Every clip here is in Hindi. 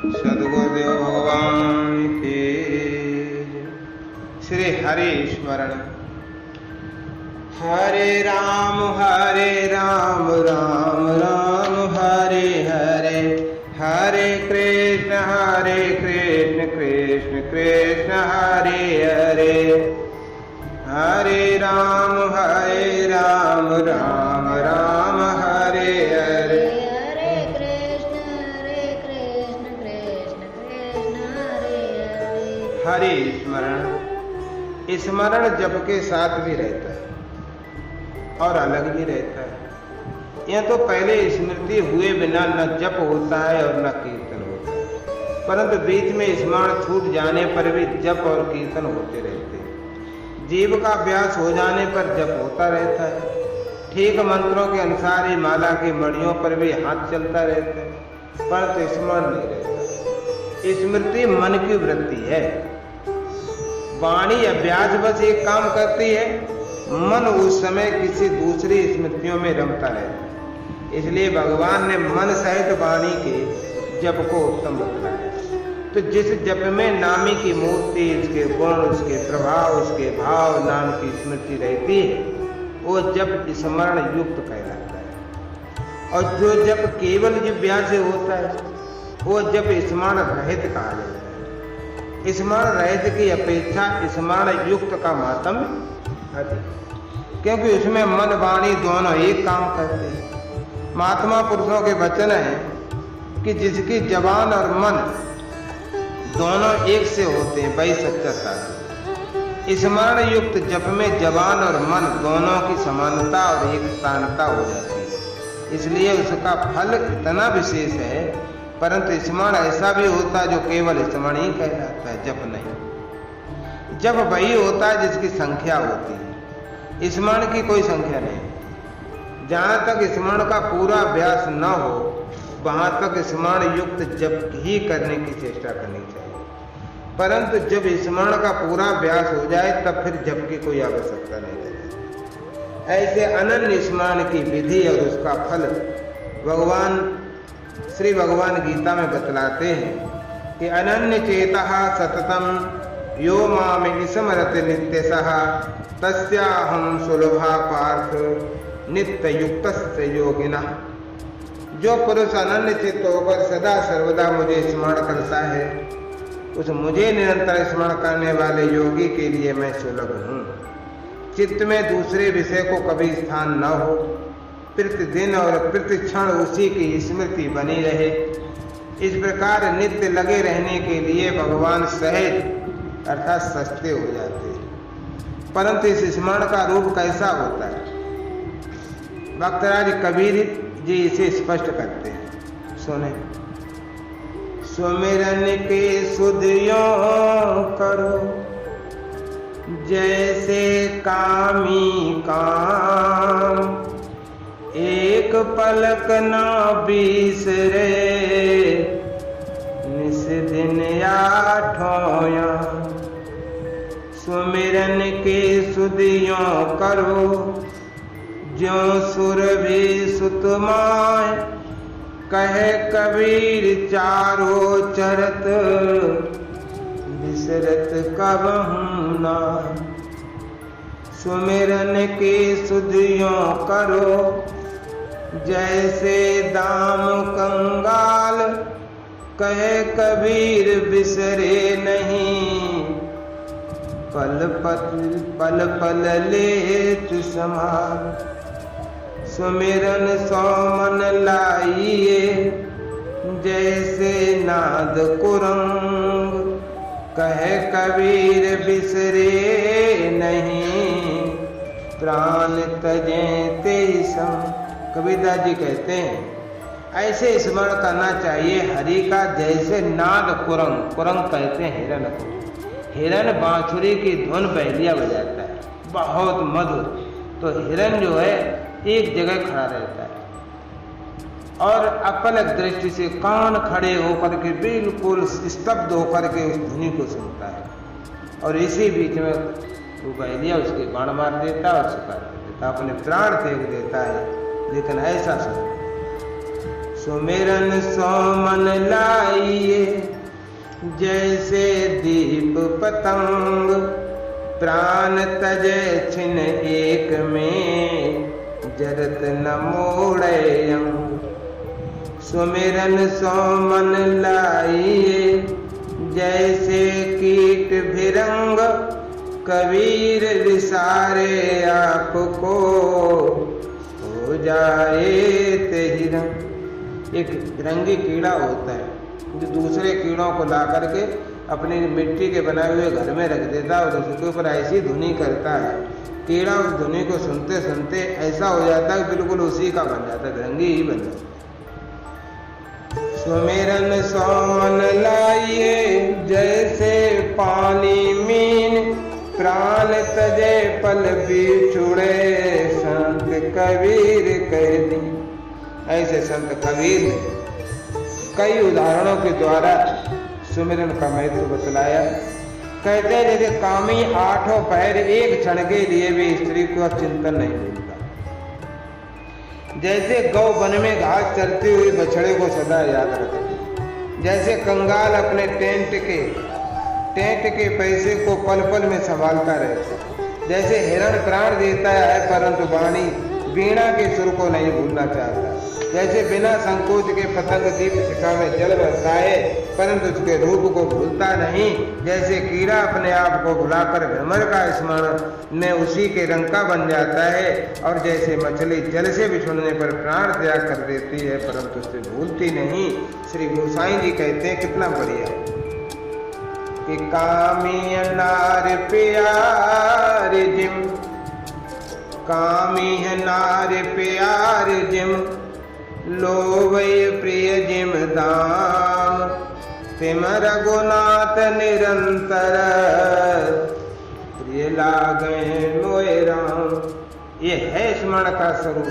सद्गुरुदेव भगवान की श्री हरि स्मरण। हरे राम राम राम हरे हरे, हरे कृष्ण कृष्ण कृष्ण हरे हरे, हरे राम राम राम हरे हरे, हरे कृष्ण कृष्ण कृष्ण हरे हरे। हरि स्मरण। स्मरण जप के साथ भी रहता है और अलग भी रहता है। यह तो पहले स्मृति हुए बिना न जप होता है और न कीर्तन होता है, परंतु बीच में स्मरण छूट जाने पर भी जप और कीर्तन होते रहते हैं। जीव का अभ्यास हो जाने पर जप होता रहता है। ठीक मंत्रों के अनुसार ही माला की मड़ियों पर भी हाथ चलता रहता है, परंतु स्मरण नहीं रहता। स्मृति मन की वृत्ति है। वाणी अभ्यास बस एक काम करती है, मन उस समय किसी दूसरी स्मृतियों में रमता रहता है। इसलिए भगवान ने मन सहित वाणी के जप को उत्तम बताया। तो जिस जप में नामी की मूर्ति, उसके गुण, उसके प्रभाव, उसके भाव, नाम की स्मृति रहती है, वो जप स्मरण युक्त कहलाता है। और जो जप केवल जिह्वा से होता है, वो जप स्मरण रहित कहा जाता है। स्मरण रहित की अपेक्षा स्मरण युक्त का मातम्य अधिक, क्योंकि उसमें मन वाणी दोनों एक काम करते हैं। महात्मा पुरुषों के वचन है कि जिसकी जबान और मन दोनों एक से होते हैं, वही सच्चा साधु। स्मरण युक्त जप में जबान और मन दोनों की समानता और एक तानता हो जाती है, इसलिए उसका फल इतना विशेष है। परंतु स्मरण ऐसा भी होता है जो केवल स्मरण ही कहलाता है, जप नहीं। जप वही होता है जिसकी संख्या होती है, स्मरण की कोई संख्या नहीं। जहां तक स्मरण का पूरा अभ्यास न हो, वहां तक स्मरण युक्त जप ही करने की चेष्टा करनी चाहिए। परंतु जब स्मरण का पूरा अभ्यास हो जाए, तब फिर जप की कोई आवश्यकता नहीं रहती। ऐसे अनन्य स्मरण की विधि और उसका फल भगवान श्री भगवान गीता में बतलाते हैं कि अनन्य चेतः सततम यो माम स्मरति नित्यशः तस्याहं सुलभा पार्थ नित्य युक्तस्य योगिनः। जो पुरुष अनन्य चित्त होकर सदा सर्वदा मुझे स्मरण करता है, उस मुझे निरंतर स्मरण करने वाले योगी के लिए मैं सुलभ हूँ। चित्त में दूसरे विषय को कभी स्थान न हो, प्रतिदिन और प्रतिक्षण उसी की स्मृति बनी रहे। इस प्रकार नित्य लगे रहने के लिए भगवान सहज अर्थात सस्ते हो जाते हैं। परंतु इस स्मरण का रूप कैसा होता है, भक्तराज कबीर जी इसे स्पष्ट करते हैं, सुने। सुमिरन के सुधियों करो जैसे कामी काम, एक पलक ना बिसरे निस दिन आठों याम। सुमिरन के सुधियों करो ज्यों सुर भी सुतमाय, कहे कबीर चारों चरत बिसरत कबहूं ना। सुमिरन के सुधियों करो जैसे दाम कंगाल, कहे कबीर बिसरे नहीं पल पल लेत संभाल। सुमिरन सो मन लाइए जैसे नाद कुरंग, कहे कबीर बिसरे नहीं प्राण तजे ते सम। कबीरदास जी कहते हैं ऐसे स्मरण करना चाहिए हरि का जैसे नाद कुरंग। कुरंग कहते हैं हिरण को। हिरण बांसुरी की धुन पहलिया बजाता है, बहुत मधुर। तो हिरण जो है एक जगह खड़ा रहता है और अपलक दृष्टि से कान खड़े होकर के बिल्कुल स्तब्ध होकर के उस ध्वनि को सुनता है। और इसी बीच में वो बहलिया उसके बाण मार देता और शिकार कर देता, अपने प्राण त्याग देता है। लेकिन ऐसा सुन सुमिरन सो मन लाइए, जैसे दीप पतंग प्राण तजे छिन एक में, जरत न मोड़े अंग। सुमिरन सो मन लाइए, जैसे कीट भिरंग कबीर विसारे आपको, हो जाए तेहि रंग। एक रंगी कीड़ा होता है जो दूसरे कीड़ों को ला करके अपनी मिट्टी के बनाए हुए घर में रख देता है और उसके ऊपर ऐसी धुनी करता है, कीड़ा उस धुनी को सुनते सुनते ऐसा हो जाता है बिल्कुल उसी का बन जाता है, रंगी ही बन जाता है। सुमिरन सो मन लाइए, जैसे पानी मीन प्राण तजे पल बिछुड़े, संत कबीर कह दी। ऐसे संत कबीर ने कई उदाहरणों के द्वारा सुमिरन का महत्व बतलाया। कहते हैं जैसे कामी आठों पैर एक क्षण के लिए भी स्त्री को चिंतन नहीं मिलता, जैसे गौ वन में घास चरती हुई बछड़े को सदा याद रखती, जैसे कंगाल अपने टेंट के पैसे को पल पल में संभालता रहता, जैसे हिरण प्राण देता है परंतु वाणी वीणा के सुर को नहीं भूलना चाहता, जैसे बिना संकोच के पतंग दीप शिखा में जल बरसाए परंतु उसके रूप को भूलता नहीं, जैसे कीड़ा अपने आप को भुलाकर भ्रमर का स्मरण में उसी के रंग का बन जाता है, और जैसे मछली जल से बिछुड़ने पर प्राण त्याग कर देती है परंतु उसे भूलती नहीं। श्री गोसाई जी कहते हैं कितना बढ़िया कि कामी नार प्यार जिम, कामी है नार प्यार जिम, लोवै प्रिय जिम दाम, तिम रघुनाथ निरंतर, प्रिय लागे मोए राम। ये है स्मरण का स्वरूप।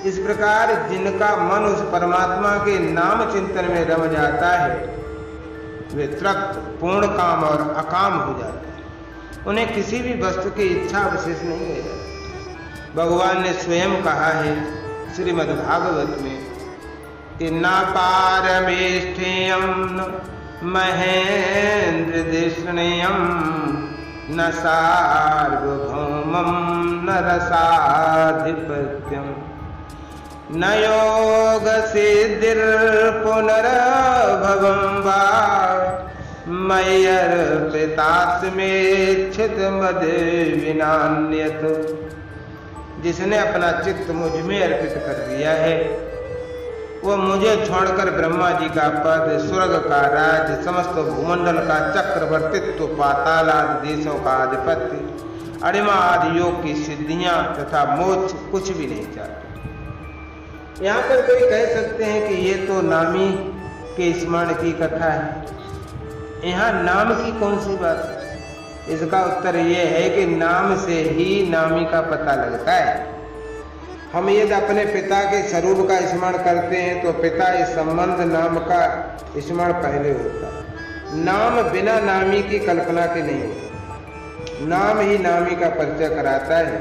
इस प्रकार जिनका मन उस परमात्मा के नाम चिंतन में रम जाता है वे तृप्त पूर्ण काम और अकाम हो जाते हैं, उन्हें किसी भी वस्तु की इच्छा विशेष नहीं रह जाती। भगवान ने स्वयं कहा है श्रीमद् भागवत में कि न पारमेष्ठियम महेंद्र दृष्णयम, न सार्वभौमम न रसाधिपत्यम, न योग सिद्धिर पुनर्भवम वा, मय्यर्पितात्मेच्छित मद विनान्यत। जिसने अपना चित्त मुझ में अर्पित कर दिया है वो मुझे छोड़कर ब्रह्मा जी का पद, स्वर्ग का राज्य, समस्त भूमंडल का चक्रवर्तित्व, पाताल आदि देशों का आधिपत्य, अणिमा आदि योग की सिद्धियां तथा मोक्ष कुछ भी नहीं चाहते। यहाँ पर कोई कह सकते हैं कि ये तो नामी के स्मरण की कथा है, यहाँ नाम की कौन सी बात है? इसका उत्तर ये है कि नाम से ही नामी का पता लगता है। हम यदि अपने पिता के स्वरूप का स्मरण करते हैं तो पिता इस संबंध नाम का स्मरण पहले होता है। नाम बिना नामी की कल्पना के नहीं होता, नाम ही नामी का परिचय कराता है।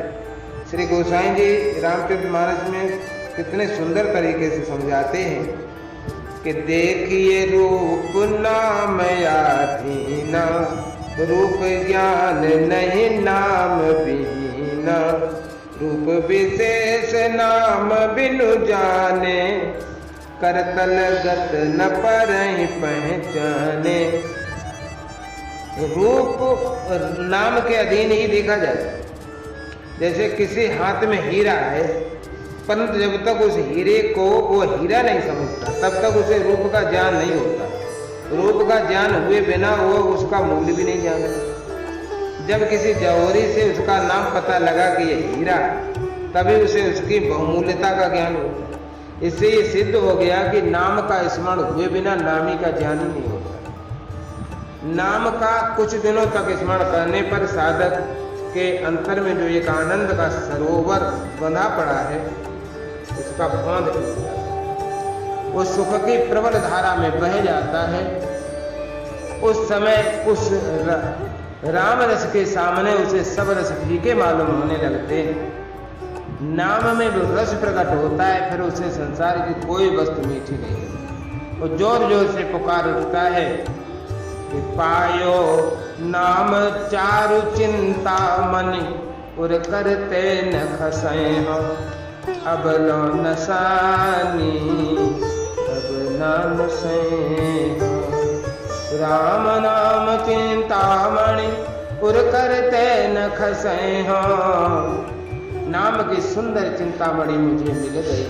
श्री गोसाई जी रामचरितमानस में कितने सुंदर तरीके से समझाते हैं कि देखिए रूप नाम याधीना, रूप ज्ञान नहीं नाम बिहीना, रूप विशेष नाम बिनु जाने, करतल गत न परहि पहचाने। रूप नाम के अधीन ही देखा जाता है। जैसे किसी हाथ में हीरा है परंतु जब तक उस हीरे को वो हीरा नहीं समझता तब तक उसे रूप का ज्ञान नहीं होता। रूप का ज्ञान हुए बिना वो उसका मूल्य भी नहीं जानता। जब किसी जौहरी से उसका नाम पता लगा कि ये हीरा, तभी उसे उसकी बहुमूल्यता का ज्ञान होता। इससे ये सिद्ध हो गया कि नाम का स्मरण हुए बिना नामी का ज्ञान ही नहीं होता। नाम का कुछ दिनों तक स्मरण करने पर साधक के अंतर में जो एक आनंद का सरोवर बंधा पड़ा है उसका बांध टूटता है, वो सुख की प्रबल धारा में बह जाता है। उस समय उस राम रस के सामने उसे सब रस फीके मालूम होने लगते हैं। नाम में वो रस प्रकट होता है, फिर उसे संसार की कोई वस्तु मीठी नहीं लगती। वो जोर जोर से पुकार उठता है कि पायो नाम चारु चिंता मनि, उर करते न खसै हो, अब लो नसानी अब नाम से हो। राम नाम चिंतामणि, उर करते न खसै हो। नाम की सुंदर चिंतामणि मुझे मिल गई,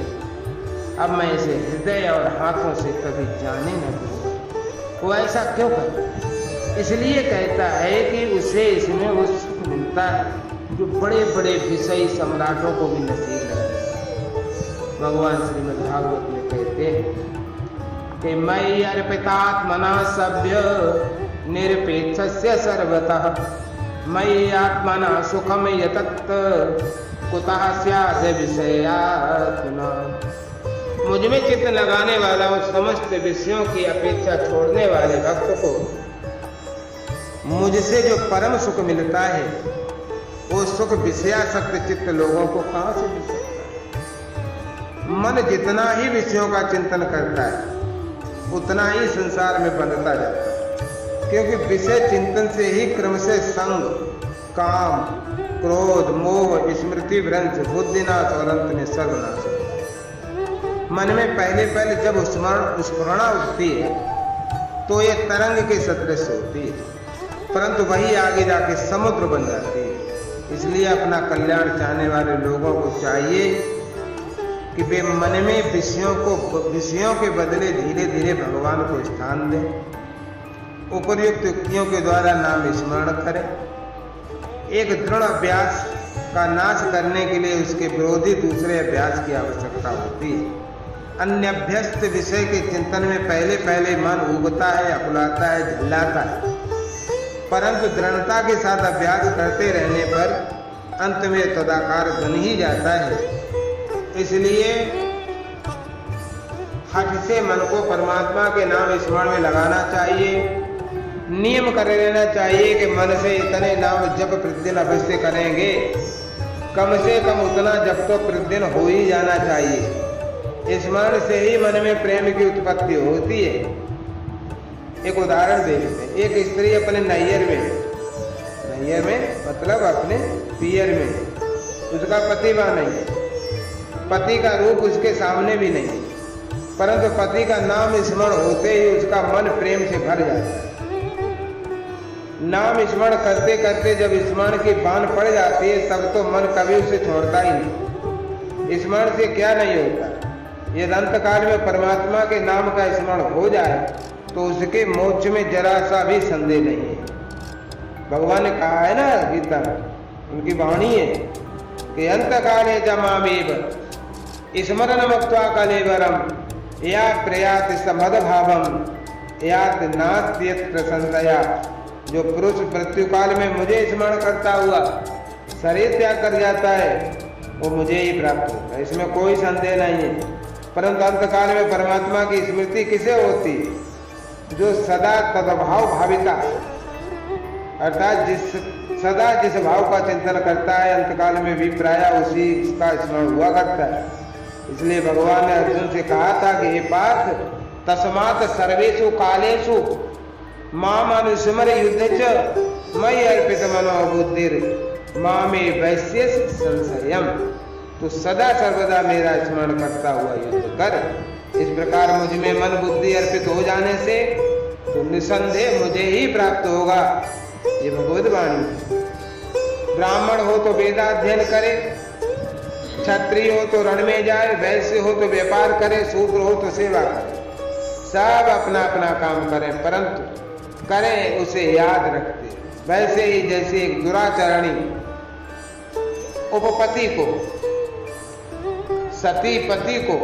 अब मैं इसे हृदय और हाथों से कभी जाने न दूंगा। वो ऐसा क्यों करता? इसलिए कहता है कि उसे इसमें वो सुख मिलता है जो बड़े बड़े विषयी सम्राटों को भी नसीब नहीं है। भगवान श्रीमद् भागवत में कहते हैं कि मयि अर्पितात्मना सभ्य निरपेक्षस्य सर्वतः, मयि आत्मना सुखम यतत कुतः स्यात् विषयात्मना। मुझ में चित्त लगाने वाला उस समस्त विषयों की अपेक्षा छोड़ने वाले भक्त को मुझसे जो परम सुख मिलता है, वो सुख विषयासक्त चित्त लोगों को कहां से मिल सकता है? मन जितना ही विषयों का चिंतन करता है उतना ही संसार में बंधता जाता है, क्योंकि विषय चिंतन से ही क्रम से संग, काम, क्रोध, मोह, स्मृति भ्रंश, बुद्धिनाश और अंत में सर्वनाश होता है। मन में पहले पहले जब स्फुरणा उठती है तो ये तरंग के सदृश होती है, परंतु वही आगे जाके समुद्र बन जाती है। इसलिए अपना कल्याण चाहने वाले लोगों को चाहिए कि वे मन में विषयों के बदले धीरे धीरे भगवान को स्थान दें, उपर्युक्त युक्तियों के द्वारा नाम स्मरण करें। एक दृढ़ अभ्यास का नाश करने के लिए उसके विरोधी दूसरे अभ्यास की आवश्यकता होती है। अन्य अभ्यस्त विषय के चिंतन में पहले पहले मन उगता है, अकुलाता है, झल्लाता है, परंतु दृढ़ता के साथ अभ्यास करते रहने पर अंत में तदाकार बन ही जाता है। इसलिए हठ से मन को परमात्मा के नाम स्मरण में लगाना चाहिए। नियम कर लेना चाहिए कि मन से इतने नाम जप प्रतिदिन अवश्य करेंगे, कम से कम उतना जप तो प्रतिदिन हो ही जाना चाहिए। स्मरण से ही मन में प्रेम की उत्पत्ति होती है। एक उदाहरण देखते हैं। एक स्त्री अपने नैयर में मतलब अपने पियर में, उसका पति वहां नहीं है, पति का रूप उसके सामने भी नहीं, परंतु पति का नाम स्मरण होते ही उसका मन प्रेम से भर जाता है। नाम स्मरण करते करते जब स्मरण की बान पड़ जाती है तब तो मन कभी उसे छोड़ता ही नहीं। स्मरण से क्या नहीं होता? यदि अंत काल में परमात्मा के नाम का स्मरण हो जाए तो उसके मोक्ष में जरा सा भी संदेह नहीं है। भगवान ने कहा है ना गीता में, उनकी वाणी है कि अंत काले जमामेव स्मरण मुक्त्वा कलेवरम या प्रयात समद भावम यात नास्त्यत्र संशया। जो पुरुष मृत्यु काल में मुझे स्मरण करता हुआ शरीर त्याग कर जाता है वो मुझे ही प्राप्त होता है, इसमें कोई संदेह नहीं है। परंतु अंत काल में परमात्मा की स्मृति किसे होती? जो सदा तदभाव भाविता, अर्थात सदा जिस भाव का चिंतन करता है अंतकाल में भी प्राय उसी का स्मरण हुआ करता है। इसलिए भगवान ने अर्जुन से कहा था कि हे पार्थ, तस्मात् सर्वेषु कालेषु माम अनुस्मर युद्ध च मयि अर्पित मनो बुद्धिर मामे वैश्य संशयम। तो सदा सर्वदा मेरा स्मरण करता हुआ युद्ध कर। इस प्रकार मुझ में मन बुद्धि अर्पित हो जाने से तो निसंदेह मुझे ही प्राप्त होगा। ये भगवद वाणी। ब्राह्मण हो तो वेदाध्ययन करे, क्षत्रिय हो तो रण में जाए, वैश्य हो तो व्यापार करे, शूद्र हो तो सेवा करे। सब अपना अपना काम करें, परंतु करें उसे याद रखते। वैसे ही जैसे एक दुराचरणी उपपति को, सती पति को,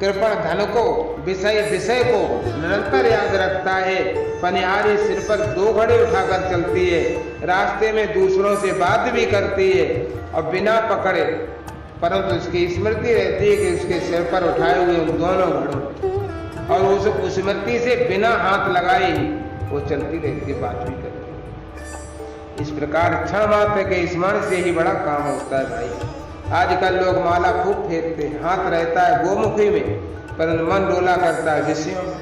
कृपण धन को, विषय को निरंतर याद रखता है। पनिहारी सिर पर 2 घड़े उठाकर चलती है, रास्ते में दूसरों से बात भी करती है और बिना पकड़े, परंतु उसकी स्मृति रहती है कि उसके सिर पर उठाए हुए उन दोनों घड़ों, और उस स्मृति से बिना हाथ लगाए ही वो चलती रहती है, बात भी करती है। इस प्रकार क्षण मात्र के स्मरण से ही बड़ा काम होता है भाई। आजकल लोग माला खूब फेरते हैं, हाथ रहता है गोमुखी में, परंतु मन डोला करता है विषयों में।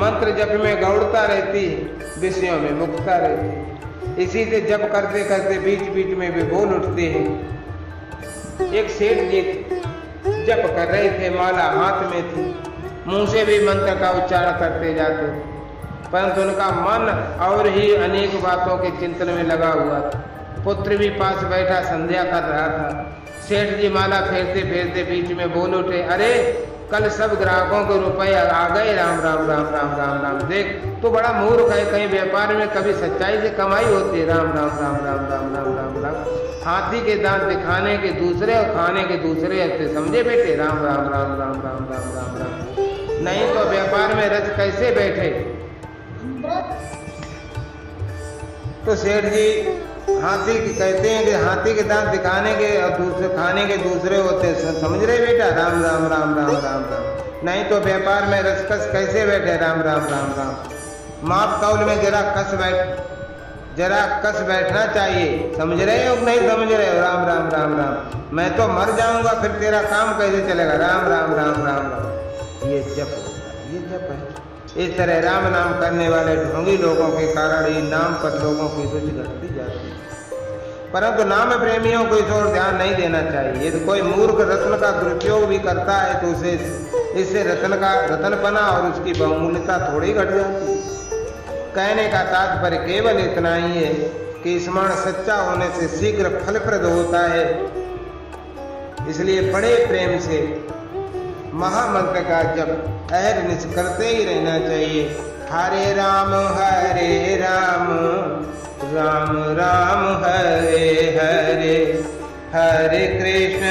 मंत्र जप में गौड़ता रहती है, विषयों में मुक्ता रहती है। इसी से जप करते करते बीच बीच में वे बोल उठते हैं। एक सेठ जी जप कर रहे थे, माला हाथ में थी, मुंह से भी मंत्र का उच्चारण करते जाते, परंतु उनका मन और ही अनेक बातों के चिंतन में लगा हुआ था। पुत्र भी पास बैठा संध्या कर रहा था। सेठ जी माला फेरते फेरते बीच में बोल उठे, अरे कल सब ग्राहकों के रुपए आ गए, राम राम राम राम राम राम। देख तो बड़ा मूर्ख है, कहीं व्यापार में कभी सच्चाई से कमाई होती है। राम राम राम राम राम राम राम राम। हाथी के दांत दिखाने के दूसरे और खाने के दूसरे होते, समझे बेटे? राम राम राम राम राम राम राम राम। नहीं तो व्यापार में रच कैसे बैठे? तो सेठ जी हाथी कहते हैं कि हाथी के दांत दिखाने के और दूसरे खाने के दूसरे होते, समझ रहे बेटा? राम राम राम राम राम राम। नहीं तो व्यापार में रसकस कैसे बैठे? राम राम राम राम। माप कौल में जरा कस बैठना चाहिए, समझ रहे हो नहीं समझ रहे हो? राम राम राम राम। मैं तो मर जाऊंगा, फिर तेरा काम कैसे चलेगा? राम राम राम राम राम। ये जप होता है, ये जप है। इस तरह राम नाम करने वाले ढोंगी लोगों के कारण ही नाम पर लोगों की रुचि घटती जाती है। परंतु नाम प्रेमियों को इस ओर ध्यान नहीं देना चाहिए। यदि कोई मूर्ख रत्न का दुरुपयोग भी करता है तो उसे इससे रत्नपना और उसकी बहुमूल्यता थोड़ी घट जाती है। कहने का तात्पर्य केवल इतना ही है कि स्मरण सच्चा होने से शीघ्र फलप्रद होता है। इसलिए बड़े प्रेम से महामंत्र का जप अहरनिश करते ही रहना चाहिए। हरे राम राम राम हरे हरे, हरे कृष्ण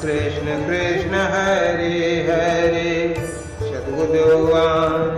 कृष्ण कृष्ण हरे हरे। सद्गुरु भगवान